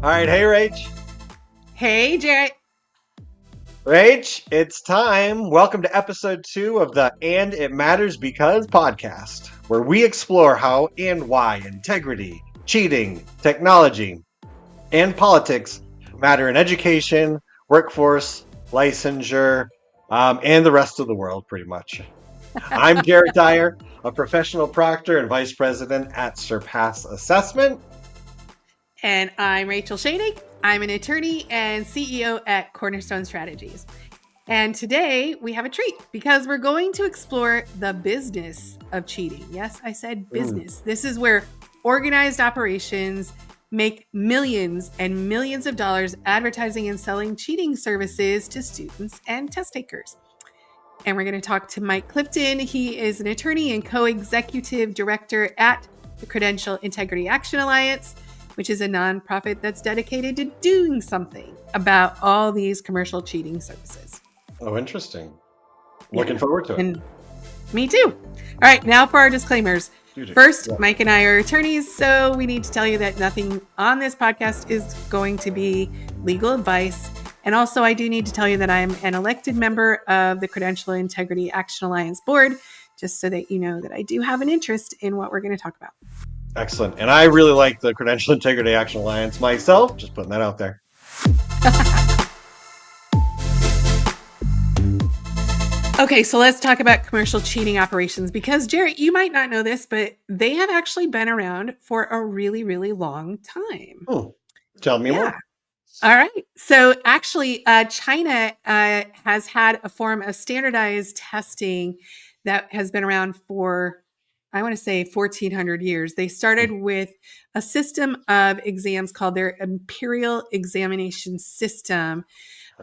All right, hey Rach. Hey, Jarret. Rach, it's time. Welcome to episode 2 of the And It Matters Because podcast, where we explore how and why integrity, cheating, technology, and politics matter in education, workforce, licensure, and the rest of the world, pretty much. I'm Jarret Dyer, a professional proctor and vice president at Surpass Assessment. And I'm Rachel Schoenig. I'm an attorney and CEO at Cornerstone Strategies. And today we have a treat because we're going to explore the business of cheating. Yes, I said business. This is where organized operations make millions and millions of dollars advertising and selling cheating services to students and test takers. And we're going to talk to Mike Clifton. He is an attorney and co-executive director at the Credential Integrity Action Alliance, which is a nonprofit that's dedicated to doing something about all these commercial cheating services. Oh, interesting. Looking forward to it. And me too. All right, now for our disclaimers. First, Mike and I are attorneys, so we need to tell you that nothing on this podcast is going to be legal advice. And also, I do need to tell you that I'm an elected member of the Credential Integrity Action Alliance board, just so that you know that I do have an interest in what we're going to talk about. Excellent. And I really like the Credential Integrity Action Alliance myself. Just putting that out there. Okay, so let's talk about commercial cheating operations because, Jarret, you might not know this, but they have actually been around for a really, really long time. Tell me more. All right. So actually, China has had a form of standardized testing that has been around for, I want to say, 1,400 years. They started with a system of exams called their Imperial Examination System.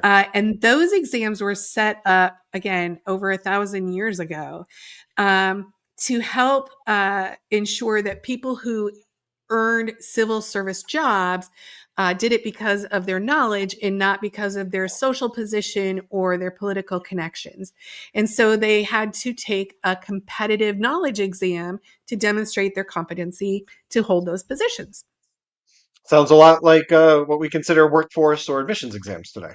And those exams were set up, again, over 1,000 years ago to help ensure that people who earned civil service jobs did it because of their knowledge and not because of their social position or their political connections. And so they had to take a competitive knowledge exam to demonstrate their competency to hold those positions. Sounds a lot like what we consider workforce or admissions exams today.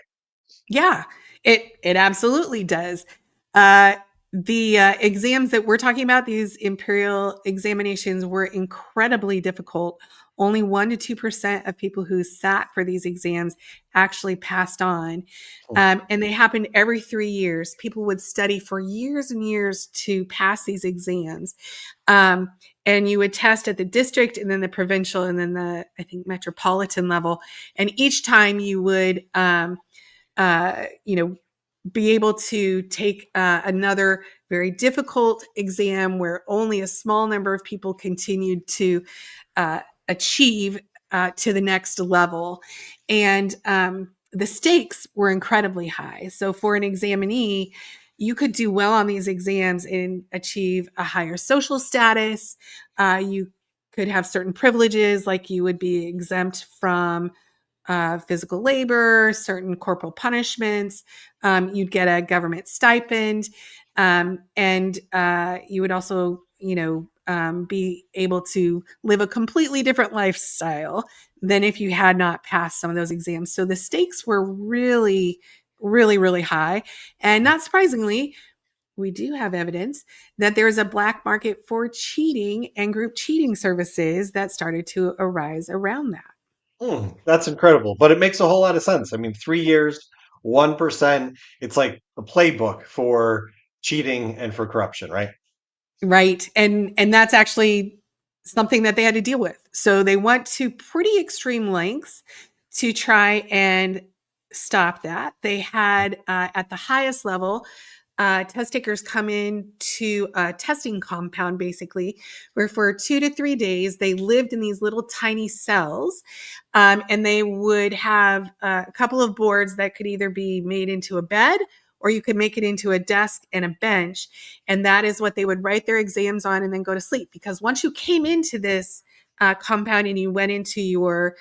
Yeah, it absolutely does. The exams that we're talking about, these imperial examinations, were incredibly difficult. Only 1% to 2% of people who sat for these exams actually passed on. And they happened every 3 years. People would study for years and years to pass these exams. And you would test at the district and then the provincial and then the, I think, metropolitan level. And each time you would, be able to take another very difficult exam where only a small number of people continued to achieve to the next level. And the stakes were incredibly high. So for an examinee, you could do well on these exams and achieve a higher social status. You could have certain privileges, like you would be exempt from physical labor, certain corporal punishments. You'd get a government stipend, and you would also, be able to live a completely different lifestyle than if you had not passed some of those exams. So the stakes were really, really, really high. And not surprisingly, we do have evidence that there's a black market for cheating and group cheating services that started to arise around that. That's incredible, but it makes a whole lot of sense. I mean, 3 years, 1%, it's like a playbook for cheating and for corruption, right? Right. And that's actually something that they had to deal with. So they went to pretty extreme lengths to try and stop that. They had at the highest level, test takers come in to a testing compound, basically, where for 2 to 3 days, they lived in these little tiny cells. And they would have a couple of boards that could either be made into a bed or you could make it into a desk and a bench. And that is what they would write their exams on and then go to sleep. Because once you came into this compound and you went into your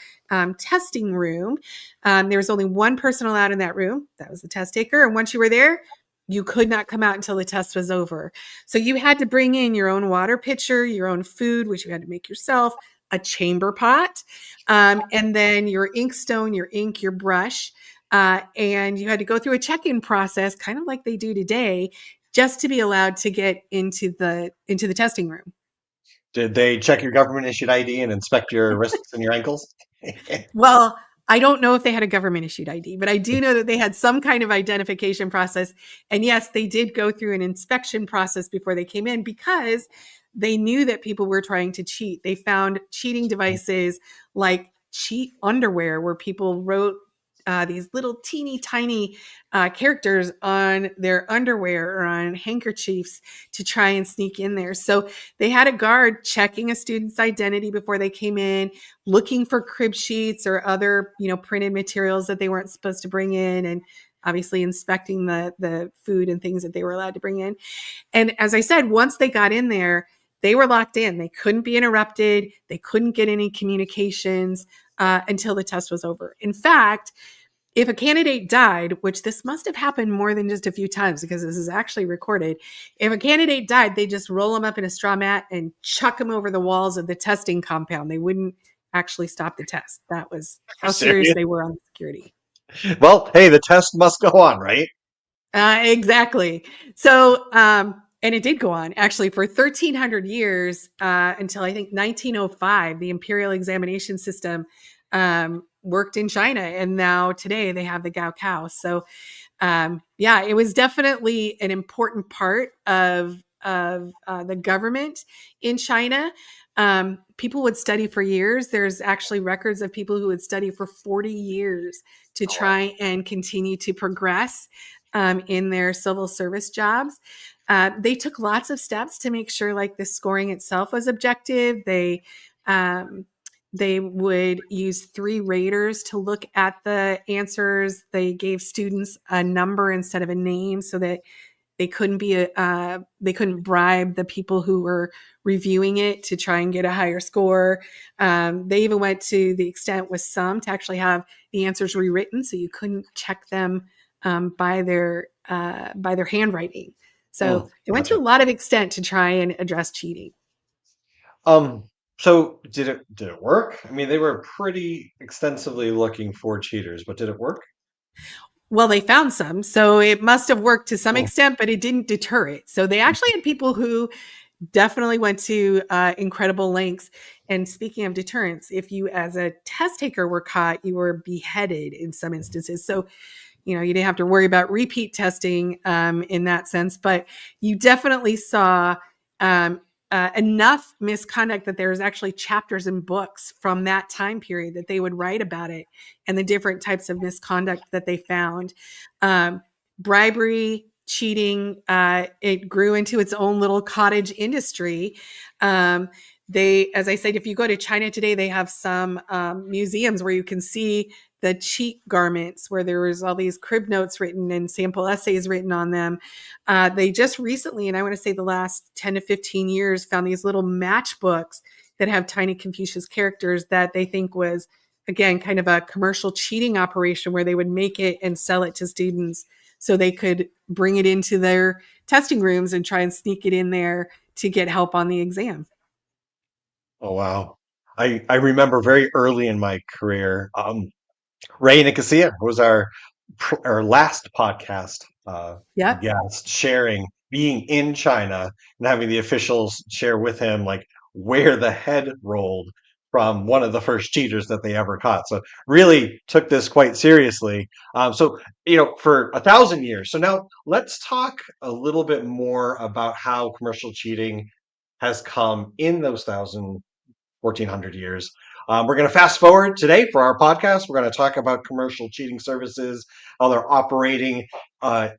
testing room, there was only one person allowed in that room. That was the test taker. And once you were there, you could not come out until the test was over. So you had to bring in your own water pitcher, your own food, which you had to make yourself, a chamber pot, and then your inkstone, your ink, your brush. And you had to go through a check-in process, kind of like they do today, just to be allowed to get into the testing room. Did they check your government issued ID and inspect your wrists and your ankles? Well, I don't know if they had a government issued ID, but I do know that they had some kind of identification process. And yes, they did go through an inspection process before they came in because they knew that people were trying to cheat. They found cheating devices like cheat underwear, where people wrote these little teeny tiny characters on their underwear or on handkerchiefs to try and sneak in there. So they had a guard checking a student's identity before they came in, looking for crib sheets or other, printed materials that they weren't supposed to bring in, and obviously inspecting the food and things that they were allowed to bring in. And as I said, once they got in there, they were locked in. They couldn't be interrupted. They couldn't get any communications until the test was over. In fact, if a candidate died, which this must have happened more than just a few times because this is actually recorded, if a candidate died, they just roll them up in a straw mat and chuck them over the walls of the testing compound. They wouldn't actually stop the test. That was how serious Serious? they were on security. Well, hey, the test must go on, right? Exactly. So, and it did go on actually for 1,300 years until I think 1905. The imperial examination system worked in China, and now today they have the Gaokao. So, yeah, it was definitely an important part of the government in China. People would study for years. There's actually records of people who would study for 40 years to Oh, wow. try and continue to progress in their civil service jobs. They took lots of steps to make sure like the scoring itself was objective. Um, they would use 3 raters to look at the answers. They gave students a number instead of a name so that they couldn't bribe the people who were reviewing it to try and get a higher score. They even went to the extent with some to actually have the answers rewritten so you couldn't check them by their handwriting. So they went to Gotcha. a lot of extent to try and address cheating. Um, so did it work? I mean, they were pretty extensively looking for cheaters, but did it work? Well, they found some, so it must have worked to some Oh, extent, but it didn't deter it. So they actually had people who definitely went to incredible lengths. And speaking of deterrence, if you as a test taker were caught, you were beheaded in some instances. So you didn't have to worry about repeat testing in that sense, but you definitely saw enough misconduct that there's actually chapters in books from that time period that they would write about it and the different types of misconduct that they found. Um, Bribery, cheating, it grew into its own little cottage industry. As I said, if you go to China today, they have some museums where you can see the cheat garments where there was all these crib notes written and sample essays written on them. They just recently, and I want to say the last 10 to 15 years, found these little matchbooks that have tiny Confucius characters that they think was, again, kind of a commercial cheating operation where they would make it and sell it to students so they could bring it into their testing rooms and try and sneak it in there to get help on the exam. oh wow. I remember very early in my career, Ray Nicosia was our last podcast Yep. guest, sharing being in China and having the officials share with him like where the head rolled from one of the first cheaters that they ever caught. So really took this quite seriously. So for 1,000 years. So now let's talk a little bit more about how commercial cheating has come in those 1,400 years. We're going to fast forward today for our podcast. We're going to talk about commercial cheating services, how they're operating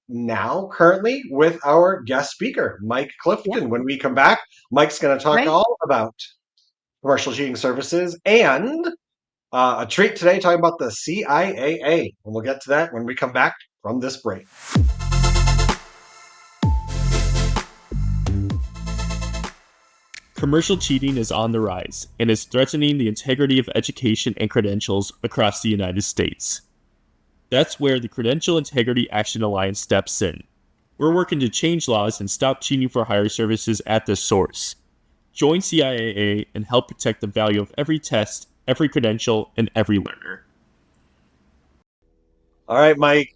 now, currently, with our guest speaker, Mike Yep. Clifton. When we come back, Mike's going to talk Right. all about commercial cheating services and a treat today talking about the CIAA. And we'll get to that when we come back from this break. Commercial cheating is on the rise and is threatening the integrity of education and credentials across the United States. That's where the Credential Integrity Action Alliance steps in. We're working to change laws and stop cheating for higher services at the source. Join CIAA and help protect the value of every test, every credential, and every learner. All right, Mike.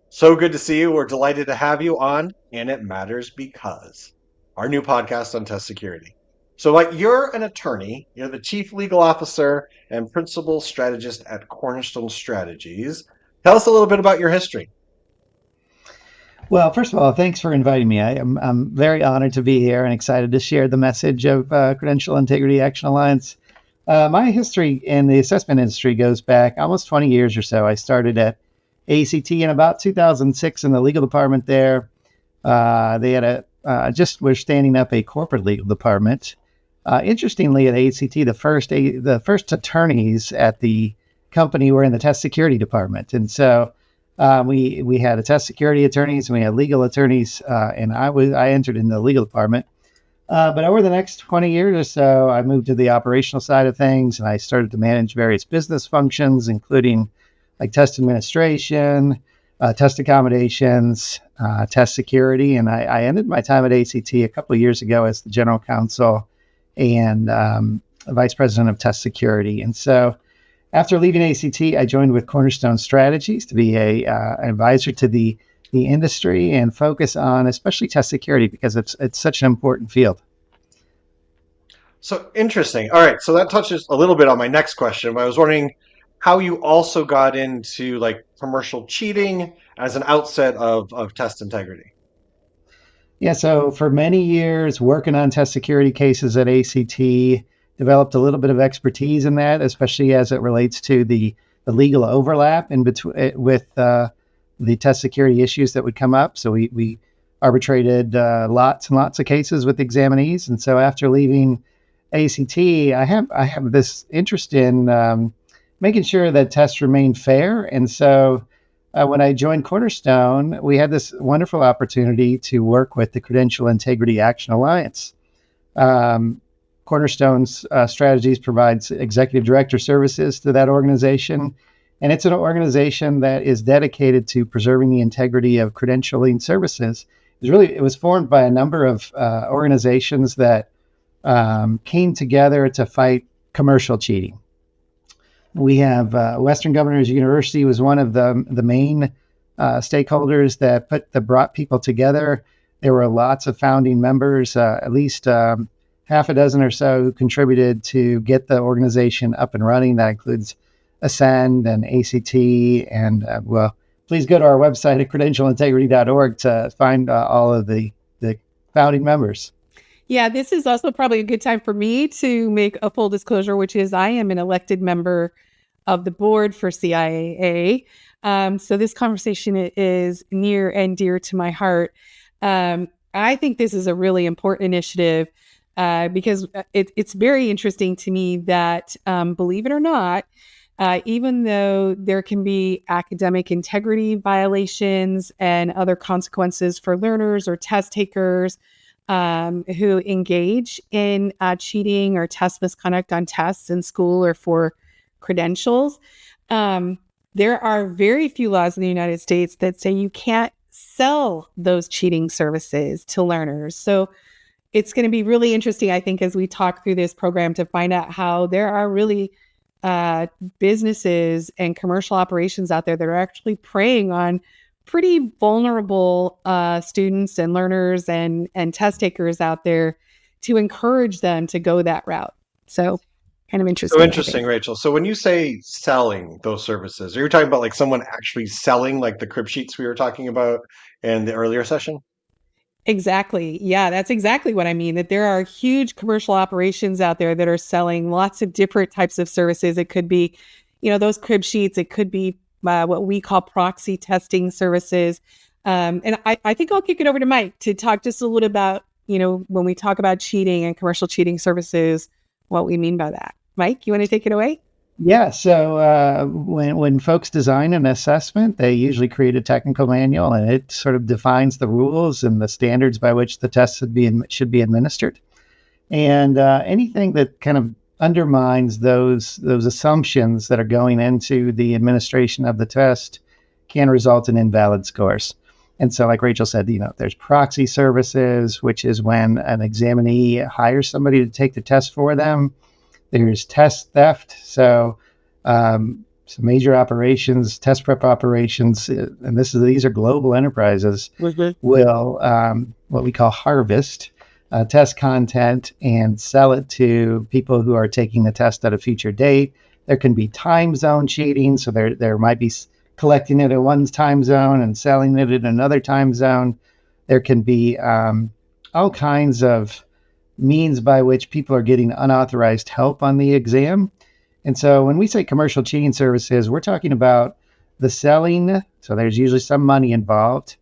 So good to see you. We're delighted to have you on, and it matters because our new podcast on test security. So, like, you're an attorney, you're the chief legal officer and principal strategist at Cornerstone Strategies. Tell us a little bit about your history. Well, first of all, thanks for inviting me. I'm very honored to be here and excited to share the message of Credential Integrity Action Alliance. My history in the assessment industry goes back almost 20 years or so. I started at ACT in about 2006 in the legal department there. They had we're standing up a corporate legal department. Interestingly, at ACT, the first attorneys at the company were in the test security department, and so we had a test security attorneys and we had legal attorneys, and I entered in the legal department. But over the next 20 years or so, I moved to the operational side of things, and I started to manage various business functions, including like test administration, test accommodations, test security. And I ended my time at ACT a couple of years ago as the general counsel and vice president of test security. And so after leaving ACT, I joined with Cornerstone Strategies to be an advisor to the industry and focus on especially test security because it's such an important field. So interesting. All right, so that touches a little bit on my next question. But I was wondering how you also got into like commercial cheating as an outset of test integrity. Yeah, so for many years working on test security cases at ACT, developed a little bit of expertise in that, especially as it relates to the legal overlap in between with the test security issues that would come up. So we arbitrated lots and lots of cases with examinees. And so after leaving ACT, I have this interest in making sure that tests remain fair. And so when I joined Cornerstone, we had this wonderful opportunity to work with the Credential Integrity Action Alliance. Cornerstone's Strategies provides executive director services to that organization. And it's an organization that is dedicated to preserving the integrity of credentialing services. It was formed by a number of organizations that came together to fight commercial cheating. We have Western Governors University was one of the main stakeholders that brought people together. There were lots of founding members, at least half a dozen or so, who contributed to get the organization up and running. That includes Ascend and ACT, and please go to our website at credentialintegrity.org to find all of the founding members. Yeah, this is also probably a good time for me to make a full disclosure, which is I am an elected member of the board for CIAA. So this conversation is near and dear to my heart. I think this is a really important initiative because it's very interesting to me that, believe it or not, even though there can be academic integrity violations and other consequences for learners or test takers who engage in cheating or test misconduct on tests in school or for credentials, there are very few laws in the United States that say you can't sell those cheating services to learners. So it's going to be really interesting, I think, as we talk through this program to find out how there are really businesses and commercial operations out there that are actually preying on pretty vulnerable students and learners and test takers out there to encourage them to go that route. So kind of interesting. So interesting, Rachel. So when you say selling those services, are you talking about like someone actually selling like the crib sheets we were talking about in the earlier session? Exactly. Yeah, that's exactly what I mean, that there are huge commercial operations out there that are selling lots of different types of services. It could be, those crib sheets. It could be what we call proxy testing services. And I think I'll kick it over to Mike to talk just a little about, when we talk about cheating and commercial cheating services, what we mean by that. Mike, you want to take it away? Yeah. So when folks design an assessment, they usually create a technical manual, and it sort of defines the rules and the standards by which the test should be administered. And anything that kind of undermines those assumptions that are going into the administration of the test can result in invalid scores. And so, like Rachel said, there's proxy services, which is when an examinee hires somebody to take the test for them. There's test theft. So, some major operations, test prep operations, and these are global enterprises, will what we call harvest test content and sell it to people who are taking the test at a future date. There can be time zone cheating. So there might be collecting it in one time zone and selling it in another time zone. There can be all kinds of means by which people are getting unauthorized help on the exam. And so when we say commercial cheating services, we're talking about the selling. So there's usually some money involved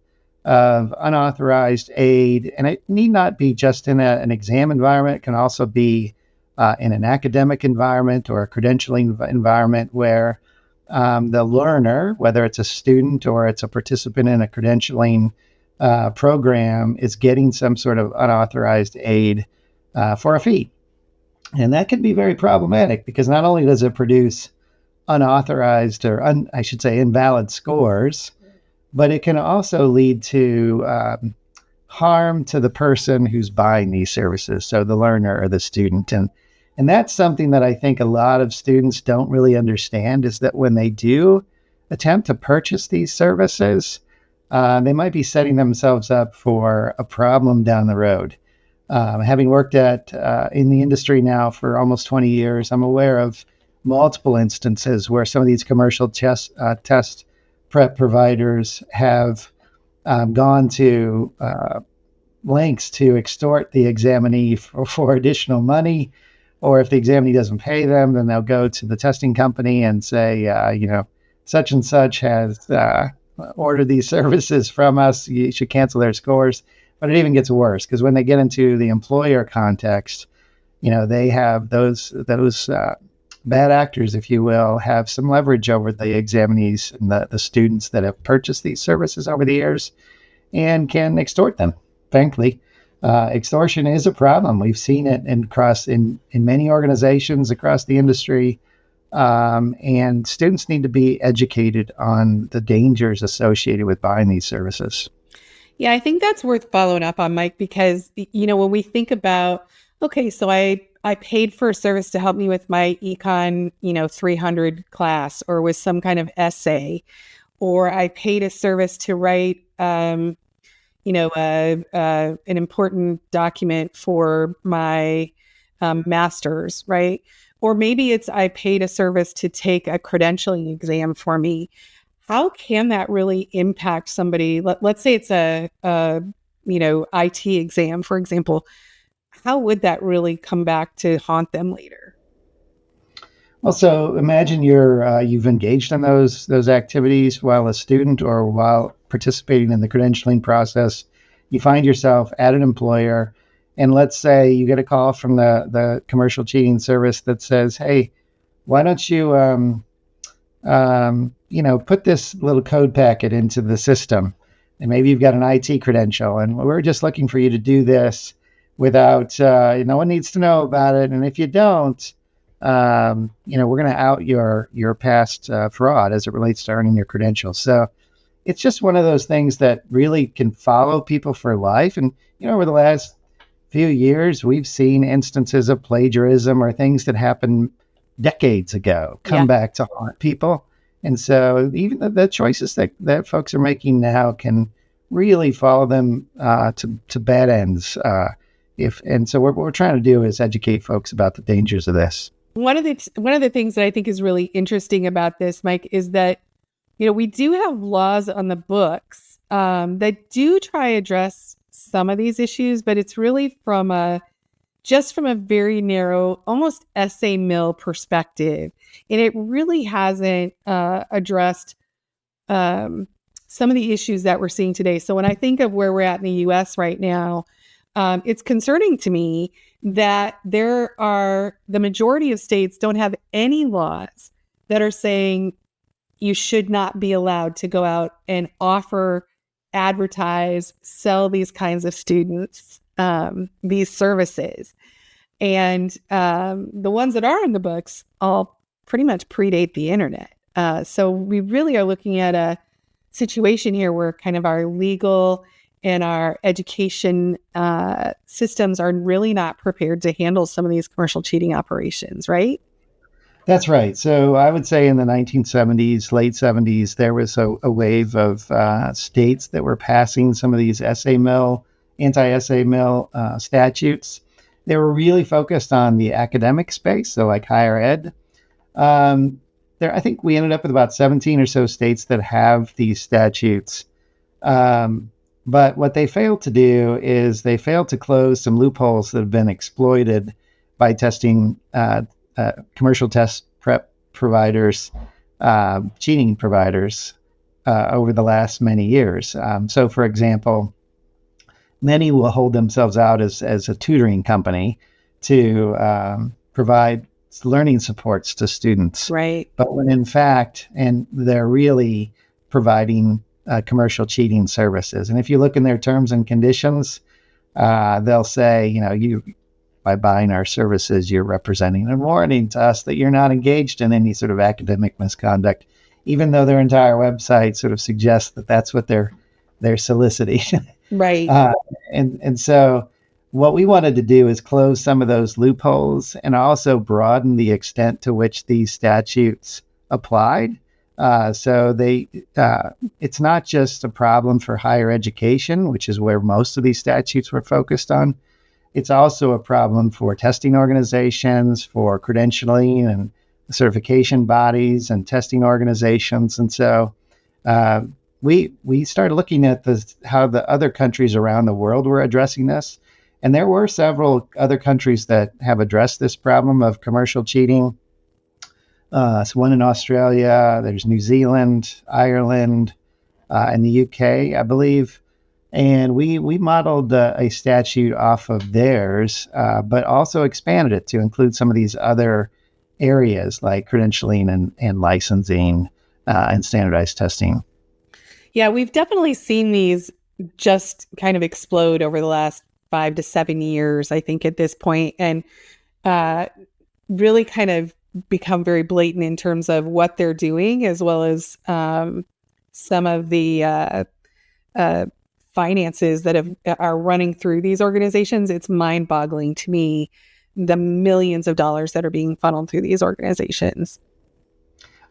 of unauthorized aid. And it need not be just in an exam environment. It can also be in an academic environment or a credentialing environment where the learner, whether it's a student or it's a participant in a credentialing program, is getting some sort of unauthorized aid for a fee. And that can be very problematic because not only does it produce unauthorized or I should say invalid scores, but it can also lead to harm to the person who's buying these services, so the learner or the student. And that's something that I think a lot of students don't really understand, is that when they do attempt to purchase these services, they might be setting themselves up for a problem down the road. Having worked in the industry now for almost 20 years, I'm aware of multiple instances where some of these commercial test prep providers have gone to lengths to extort the examinee for additional money. Or if the examinee doesn't pay them, then they'll go to the testing company and say, such and such has ordered these services from us. You should cancel their scores. But it even gets worse because when they get into the employer context, they have those bad actors, if you will, have some leverage over the examinees and the students that have purchased these services over the years and can extort them. Frankly, extortion is a problem. We've seen it in many organizations across the industry, and students need to be educated on the dangers associated with buying these services. Yeah, I think that's worth following up on, Mike, because, when we think about, okay, so I paid for a service to help me with my econ, 300 class or with some kind of essay, or I paid a service to write, an important document for my master's, right? Or maybe it's I paid a service to take a credentialing exam for me. How can that really impact somebody? Let's say it's a IT exam, for example. How would that really come back to haunt them later? Well, so imagine you've engaged in those activities while a student or while participating in the credentialing process. You find yourself at an employer, and let's say you get a call from the commercial cheating service that says, "Hey, why don't you put this little code packet into the system, and maybe you've got an IT credential, and we're just looking for you to do this without, no one needs to know about it. And if you don't, we're going to out your past fraud as it relates to earning your credentials." So it's just one of those things that really can follow people for life. And, over the last few years, we've seen instances of plagiarism or things that happened decades ago come back to haunt people. And so even the choices that folks are making now can really follow them to bad ends. So what we're trying to do is educate folks about the dangers of this. One of the things that I think is really interesting about this, Mike, is that we do have laws on the books that do try to address some of these issues, but it's really from a very narrow, almost essay mill perspective. And it really hasn't addressed some of the issues that we're seeing today. So when I think of where we're at in the US right now, it's concerning to me that the majority of states don't have any laws that are saying you should not be allowed to go out and offer, advertise, sell these kinds of students these services. And the ones that are in the books all pretty much predate the internet. So we really are looking at situation here where kind of our legal and our education systems are really not prepared to handle some of these commercial cheating operations, right? That's right. So I would say in the 1970s, late 70s, there was a wave of states that were passing some of these SAML, anti-SAML statutes. They were really focused on the academic space, so like higher ed. I think we ended up with about 17 or so states that have these statutes. But what they failed to do is they failed to close some loopholes that have been exploited by testing commercial test prep providers, cheating providers over the last many years. So, for example, many will hold themselves out as a tutoring company to provide learning supports to students. Right. But when in fact, and they're really providing commercial cheating services. And if you look in their terms and conditions, they'll say, you by buying our services, you're representing and warning to us that you're not engaged in any sort of academic misconduct, even though their entire website sort of suggests that that's what they're soliciting. Right. And so what we wanted to do is close some of those loopholes and also broaden the extent to which these statutes applied. So it's not just a problem for higher education, which is where most of these statutes were focused on. It's also a problem for testing organizations, for credentialing and certification bodies and testing organizations. And so we started looking at how the other countries around the world were addressing this. And there were several other countries that have addressed this problem of commercial cheating. So one in Australia, there's New Zealand, Ireland, and the UK, I believe. And we modeled a statute off of theirs, but also expanded it to include some of these other areas like credentialing and licensing and standardized testing. Yeah, we've definitely seen these just kind of explode over the last 5 to 7 years, I think, at this point, and really kind of become very blatant in terms of what they're doing, as well as some of the finances that are running through these organizations. It's mind-boggling to me, the millions of dollars that are being funneled through these organizations.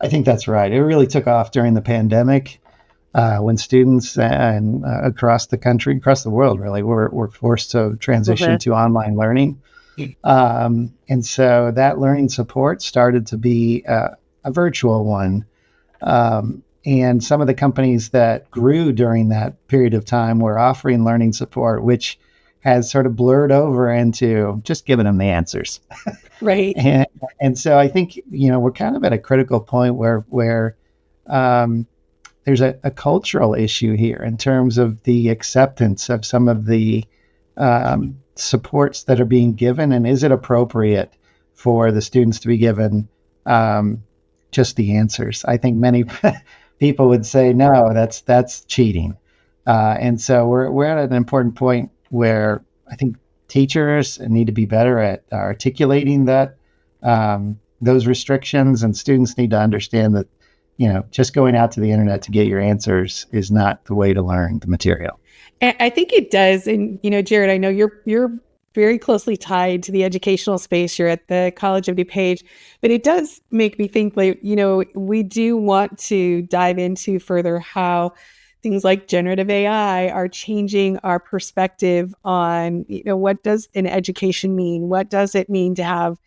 I think that's right. It really took off during the pandemic when students and across the country, across the world, really, were forced to transition to online learning. And so that learning support started to be a virtual one. And some of the companies that grew during that period of time were offering learning support, which has sort of blurred over into just giving them the answers. Right. And so I think, we're kind of at a critical point where there's a cultural issue here in terms of the acceptance of some of the supports that are being given, and is it appropriate for the students to be given just the answers? I think many people would say, no, that's cheating. And so we're at an important point where I think teachers need to be better at articulating that those restrictions, and students need to understand that just going out to the internet to get your answers is not the way to learn the material. I think it does. And, Jarret, I know you're very closely tied to the educational space. You're at the College of DuPage, but it does make me think, like, we do want to dive into further how things like generative AI are changing our perspective on, what does an education mean? What does it mean to have,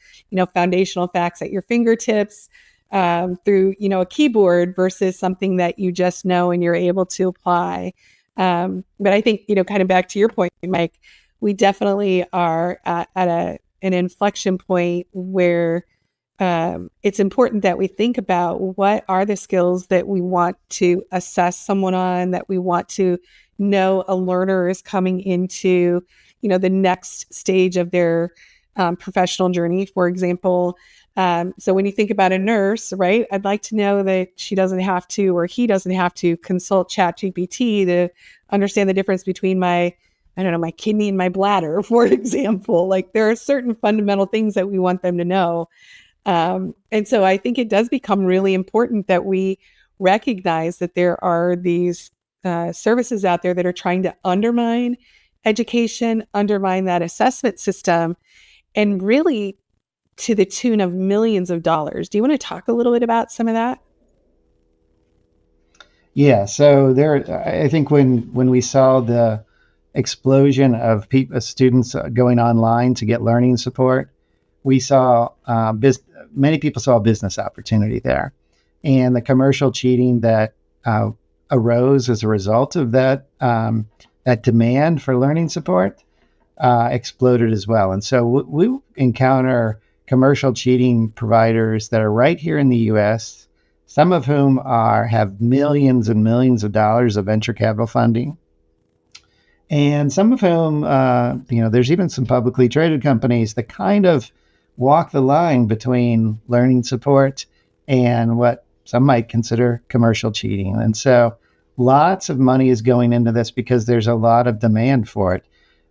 foundational facts at your fingertips through, a keyboard versus something that you just know and you're able to apply. But I think, kind of back to your point, Mike, we definitely are at an inflection point where it's important that we think about what are the skills that we want to assess someone on, that we want to know a learner is coming into, the next stage of their professional journey, for example. So when you think about a nurse, right, I'd like to know that she doesn't have to, or he doesn't have to consult ChatGPT to understand the difference between my kidney and my bladder, for example. Like, there are certain fundamental things that we want them to know. And so I think it does become really important that we recognize that there are these services out there that are trying to undermine education, undermine that assessment system, and really to the tune of millions of dollars. Do you want to talk a little bit about some of that? Yeah, so I think when we saw the explosion of students going online to get learning support, we saw many people saw a business opportunity there, and the commercial cheating that arose as a result of that demand for learning support exploded as well. And so we encounter commercial cheating providers that are right here in the U.S., some of whom have millions and millions of dollars of venture capital funding, and some of whom, there's even some publicly traded companies that kind of walk the line between learning support and what some might consider commercial cheating. And so lots of money is going into this because there's a lot of demand for it.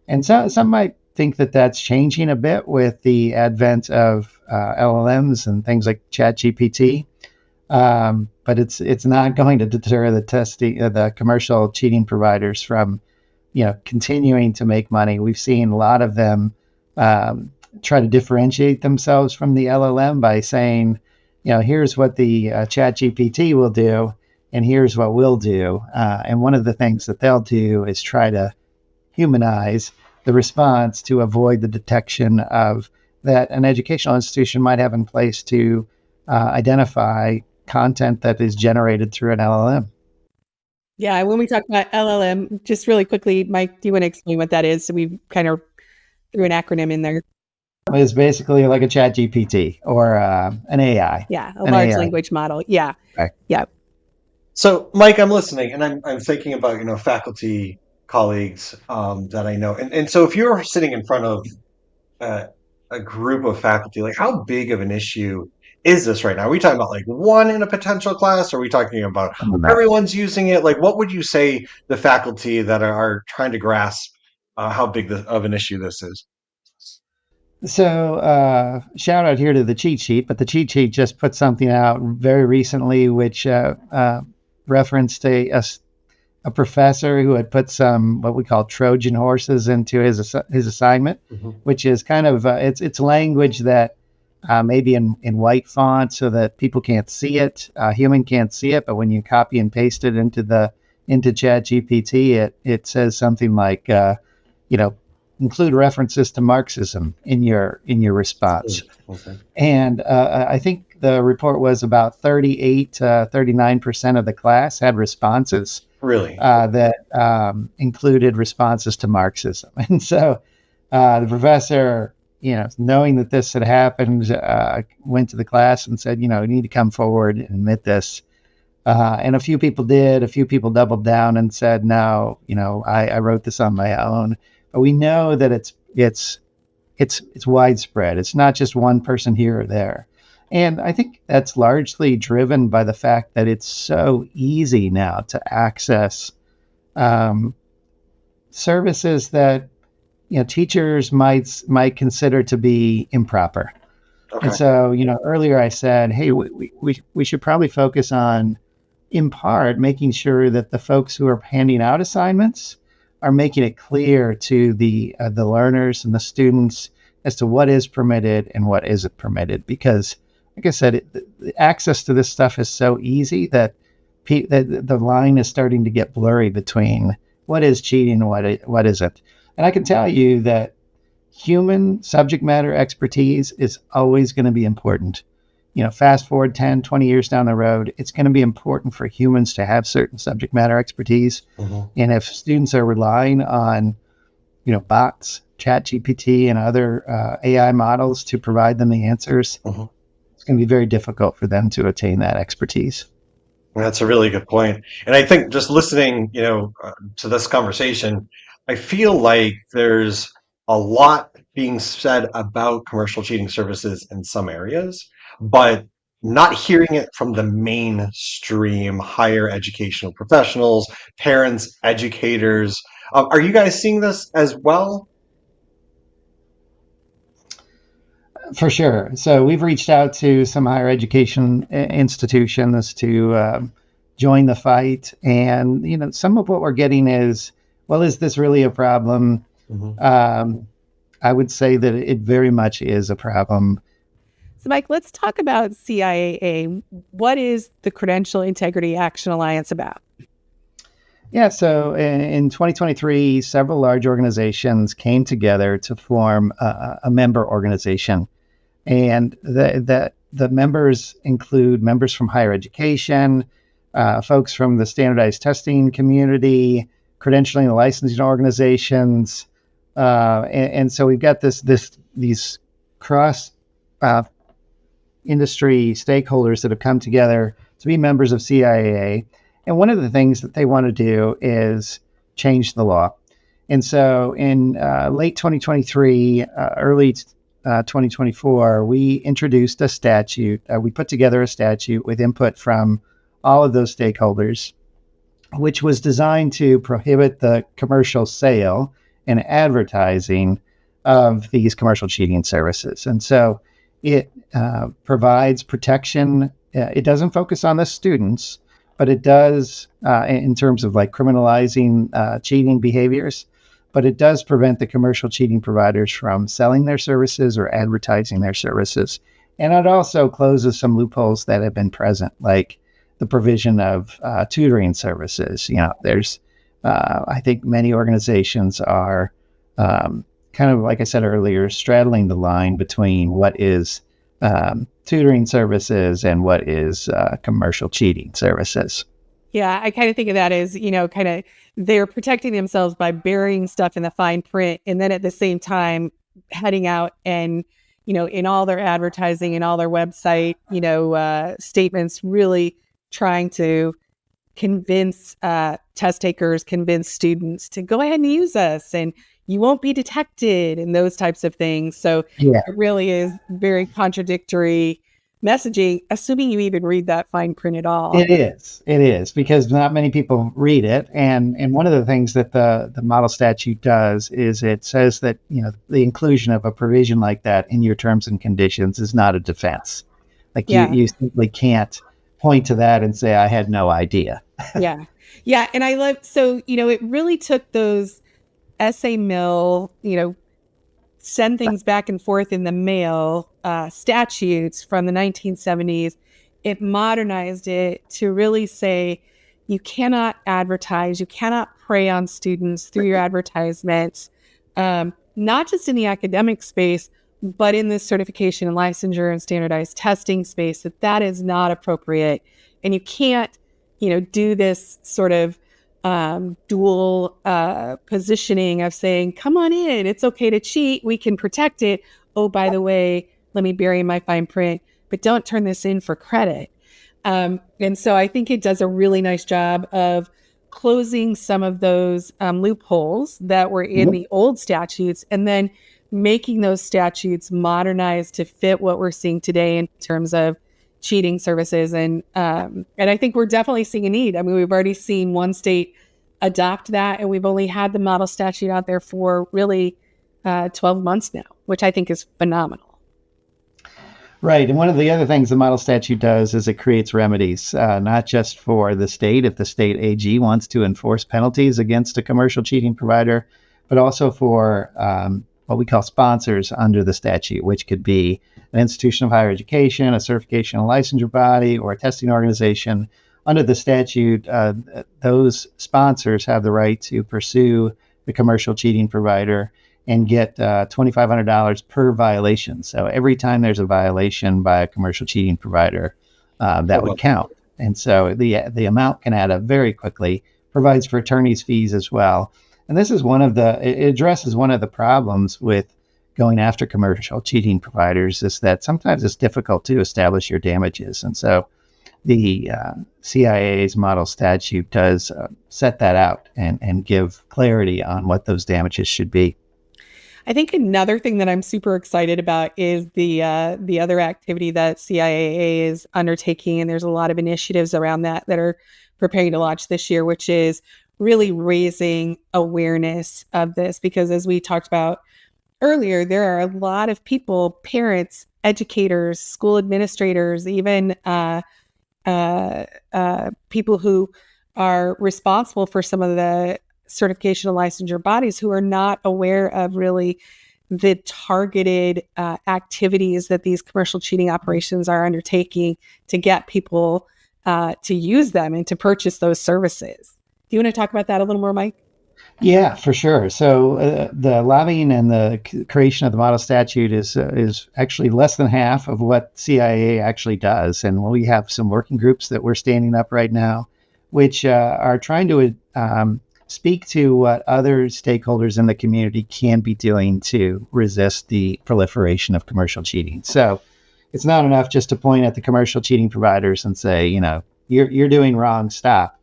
And so some might think that that's changing a bit with the advent of LLMs and things like ChatGPT. But it's not going to deter the commercial cheating providers from, continuing to make money. We've seen a lot of them try to differentiate themselves from the LLM by saying, here's what the ChatGPT will do, and here's what we'll do. And one of the things that they'll do is try to humanize the response to avoid the detection of that an educational institution might have in place to identify content that is generated through an LLM. Yeah, when we talk about LLM, just really quickly, Mike, do you want to explain what that is? So we kind of threw an acronym in there. It's basically like a ChatGPT or an AI. Yeah, a large language model. Yeah. Right. Yeah. So, Mike, I'm listening, and I'm thinking about faculty colleagues that I know, and so if you're sitting in front of a group of faculty, like how big of an issue is this right now? Are we talking about like one in a potential class? Or are we talking about everyone's using it? Like, what would you say the faculty that are trying to grasp how big of an issue this is? So shout out here to the cheat sheet, but the cheat sheet just put something out very recently, which referenced a professor who had put some what we call Trojan horses into his assignment, which is kind of it's language that maybe in white font so that people can't see it, human can't see it, but when you copy and paste it into ChatGPT, it says something like include references to Marxism in your response. Okay. And I think the report was about 39% of the class had responses. Really? That included responses to Marxism. And so the professor, knowing that this had happened, went to the class and said, you need to come forward and admit this. And a few people did. A few people doubled down and said, no, I wrote this on my own. But we know that it's widespread. It's not just one person here or there. And I think that's largely driven by the fact that it's so easy now to access services that teachers might consider to be improper. Okay. And so earlier I said, hey, we should probably focus on, in part, making sure that the folks who are handing out assignments are making it clear to the learners and the students as to what is permitted and what isn't permitted. Because, like I said, the access to this stuff is so easy that the line is starting to get blurry between what is cheating and what isn't. And I can tell you that human subject matter expertise is always going to be important. Fast forward 10, 20 years down the road, it's going to be important for humans to have certain subject matter expertise. Mm-hmm. And if students are relying on, bots, ChatGPT, and other AI models to provide them the answers, mm-hmm. It's going to be very difficult for them to attain that expertise. That's a really good point. And I think just listening, to this conversation, I feel like there's a lot being said about commercial cheating services in some areas, but not hearing it from the mainstream higher educational professionals, parents, educators. Are you guys seeing this as well? For sure. So we've reached out to some higher education institutions to join the fight. And, some of what we're getting is, well, is this really a problem? I would say that it very much is a problem. So, Mike, let's talk about CIAA. What is the Credential Integrity Action Alliance about? Yeah, so in 2023, several large organizations came together to form a member organization. And the members include members from higher education, folks from the standardized testing community, credentialing and licensing organizations. And so we've got these cross industry stakeholders that have come together to be members of CIAA. And one of the things that they want to do is change the law. And so in late 2023, early 2024, we introduced a statute. We put together a statute with input from all of those stakeholders, which was designed to prohibit the commercial sale and advertising of these commercial cheating services. And so it provides protection. It doesn't focus on the students, but it does in terms of like criminalizing cheating behaviors. But it does prevent the commercial cheating providers from selling their services or advertising their services. And it also closes some loopholes that have been present, like the provision of tutoring services. There's, I think many organizations are kind of, like I said earlier, straddling the line between what is tutoring services and what is commercial cheating services. Yeah, I kind of think of that as, kind of they're protecting themselves by burying stuff in the fine print. And then at the same time, heading out and, in all their advertising and all their website, statements, really trying to convince test takers, convince students to go ahead and use us and you won't be detected and those types of things. So It really is very contradictory messaging, assuming you even read that fine print at all. It is because not many people read it. And one of the things that the model statute does is it says that, the inclusion of a provision like that in your terms and conditions is not a defense. Like you simply can't point to that and say, I had no idea. Yeah. And I love, so, it really took those essay mill, send things back and forth in the mail statutes from the 1970s. It modernized it to really say you cannot advertise, you cannot prey on students through your advertisements, not just in the academic space, but in this certification and licensure and standardized testing space, that is not appropriate. And you can't, do this sort of dual positioning of saying, come on in, it's okay to cheat, we can protect it. Oh, by the way, let me bury my fine print, but don't turn this in for credit. And so I think it does a really nice job of closing some of those loopholes that were in the old statutes and then making those statutes modernized to fit what we're seeing today in terms of cheating services. And I think we're definitely seeing a need. I mean, we've already seen one state adopt that, and we've only had the model statute out there for really 12 months now, which I think is phenomenal. Right. And one of the other things the model statute does is it creates remedies, not just for the state, if the state AG wants to enforce penalties against a commercial cheating provider, but also for what we call sponsors under the statute, which could be an institution of higher education, a certification and licensure body, or a testing organization. Under the statute, those sponsors have the right to pursue the commercial cheating provider and get $2,500 per violation. So every time there's a violation by a commercial cheating provider, that would count. And so the amount can add up very quickly, provides for attorney's fees as well. And this is it addresses one of the problems with going after commercial cheating providers, is that sometimes it's difficult to establish your damages. And so the CIAA's model statute does set that out and give clarity on what those damages should be. I think another thing that I'm super excited about is the other activity that CIAA is undertaking, and there's a lot of initiatives around that are preparing to launch this year, which is really raising awareness of this. Because as we talked about earlier, there are a lot of people, parents, educators, school administrators, even people who are responsible for some of the certification and licensure bodies who are not aware of really the targeted activities that these commercial cheating operations are undertaking to get people to use them and to purchase those services. Do you want to talk about that a little more, Mike? Yeah, for sure. So the lobbying and the creation of the model statute is actually less than half of what CIAA actually does. And we have some working groups that we're standing up right now, which are trying to speak to what other stakeholders in the community can be doing to resist the proliferation of commercial cheating. So it's not enough just to point at the commercial cheating providers and say, you're doing wrong, stop.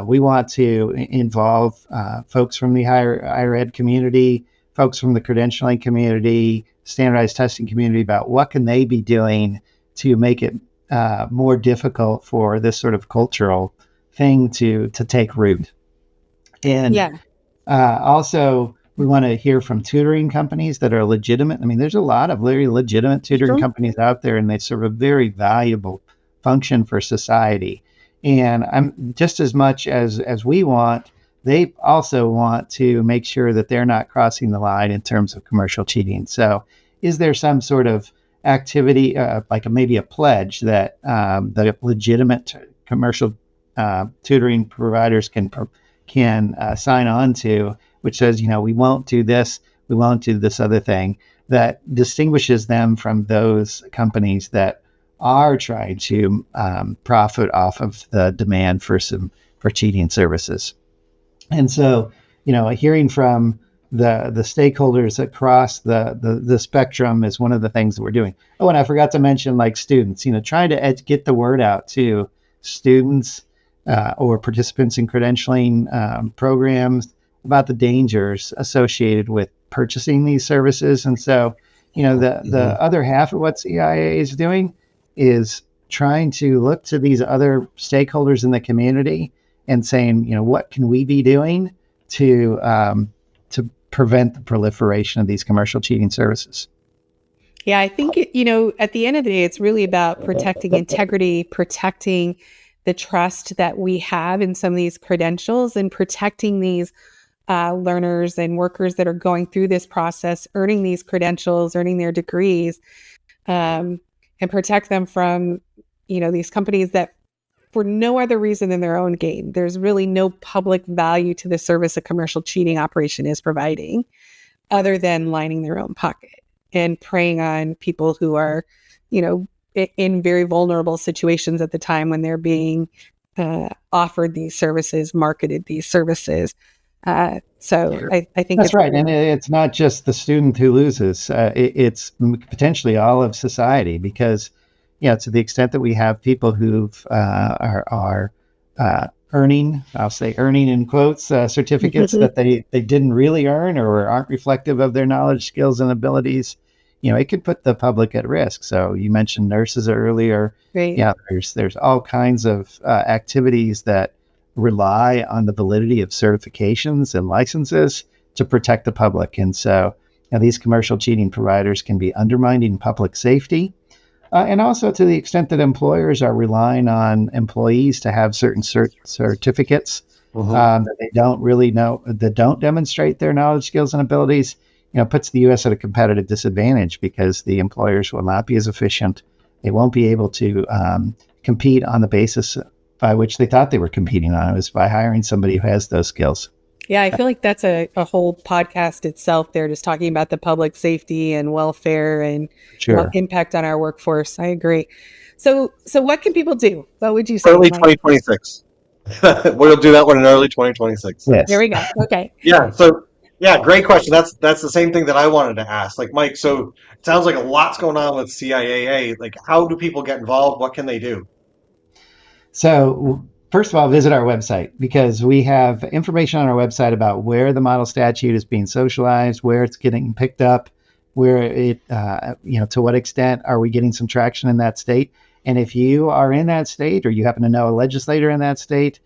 We want to involve folks from the higher ed community, folks from the credentialing community, standardized testing community about what can they be doing to make it more difficult for this sort of cultural thing to take root. And also, we want to hear from tutoring companies that are legitimate. I mean, there's a lot of very legitimate tutoring companies out there, and they serve a very valuable function for society. And I'm just as much as we want, they also want to make sure that they're not crossing the line in terms of commercial cheating. So is there some sort of activity, like maybe a pledge that the legitimate commercial tutoring providers can sign on to, which says, we won't do this, we won't do this other thing, that distinguishes them from those companies that are trying to profit off of the demand for cheating services. And so, hearing from the stakeholders across the spectrum is one of the things that we're doing. Oh, and I forgot to mention, like, students, trying to get the word out to students or participants in credentialing programs about the dangers associated with purchasing these services. And so, the other half of what CIAA is doing is trying to look to these other stakeholders in the community and saying, what can we be doing to prevent the proliferation of these commercial cheating services? Yeah, I think, at the end of the day, it's really about protecting integrity, protecting the trust that we have in some of these credentials, and protecting these learners and workers that are going through this process, earning these credentials, earning their degrees, and protect them from, these companies that, for no other reason than their own gain, there's really no public value to the service a commercial cheating operation is providing, other than lining their own pocket and preying on people who are, in very vulnerable situations at the time when they're being offered these services, marketed these services. I think that's right. And it's not just the student who loses. It's potentially all of society, because, to the extent that we have people who are earning, I'll say earning in quotes, certificates that they didn't really earn or aren't reflective of their knowledge, skills, and abilities, it could put the public at risk. So you mentioned nurses earlier. Right. Yeah, there's all kinds of activities that rely on the validity of certifications and licenses to protect the public. And so these commercial cheating providers can be undermining public safety. And also, to the extent that employers are relying on employees to have certain certificates that they don't really know, that don't demonstrate their knowledge, skills, and abilities, puts the U.S. at a competitive disadvantage, because the employers will not be as efficient. They won't be able to compete on the basis by which they thought they were competing on. It was by hiring somebody who has those skills. Yeah, I feel like that's a whole podcast itself there, just talking about the public safety and welfare and impact on our workforce. I agree. So what can people do? What would you say? Early 2026. We'll do that one in early 2026. Yes. There we go. Okay. Yeah. So, great question. That's the same thing that I wanted to ask. Like, Mike, so it sounds like a lot's going on with CIAA. Like, how do people get involved? What can they do? So, first of all, visit our website, because we have information on our website about where the model statute is being socialized, where it's getting picked up, where it, to what extent are we getting some traction in that state. And if you are in that state, or you happen to know a legislator in that state,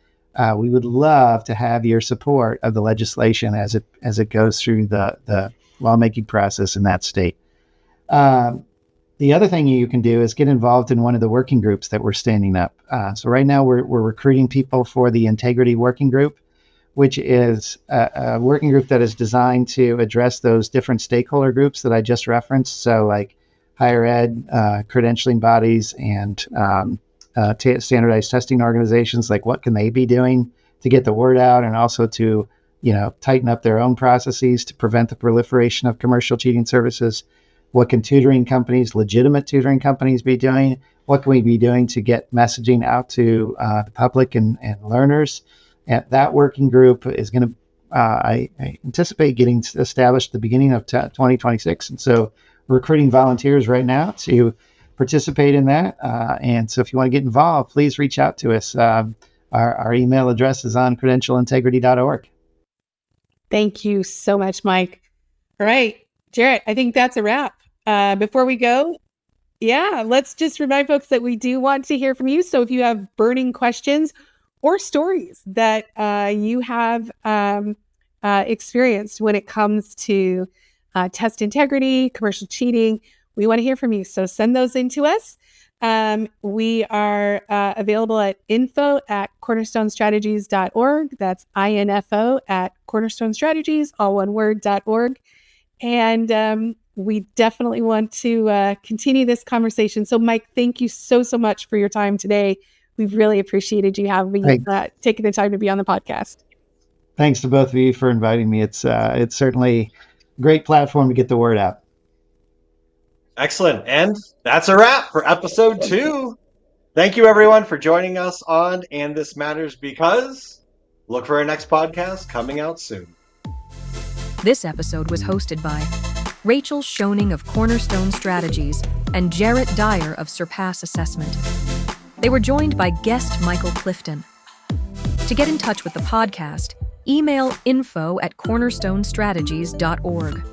we would love to have your support of the legislation as it goes through the lawmaking process in that state. The other thing you can do is get involved in one of the working groups that we're standing up. So right now we're recruiting people for the Integrity Working Group, which is a working group that is designed to address those different stakeholder groups that I just referenced. So like higher ed, credentialing bodies, and standardized testing organizations. Like, what can they be doing to get the word out, and also to tighten up their own processes to prevent the proliferation of commercial cheating services? What can tutoring companies, legitimate tutoring companies, be doing? What can we be doing to get messaging out to the public and learners? And that working group is going to, I anticipate getting established at the beginning of 2026. And so we're recruiting volunteers right now to participate in that. And so if you want to get involved, please reach out to us. Our email address is on credentialintegrity.org. Thank you so much, Mike. All right, Jarret, I think that's a wrap. Before we go, let's just remind folks that we do want to hear from you. So if you have burning questions or stories that you have experienced when it comes to test integrity, commercial cheating, we want to hear from you. So send those in to us. We are available at info@cornerstonestrategies.org. That's info@cornerstonestrategies, all one word, .org. And we definitely want to continue this conversation. So Mike, thank you so much for your time today. We've really appreciated you taking the time to be on the podcast. Thanks to both of you for inviting me. It's certainly a great platform to get the word out. Excellent. And that's a wrap for episode 2. Thank you, everyone, for joining us on And This Matters Because. Look for our next podcast coming out soon. This episode was hosted by Rachel Schoenig of Cornerstone Strategies and Jarret Dyer of Surpass Assessment. They were joined by guest Michael Clifton. To get in touch with the podcast, email info@cornerstonestrategies.org.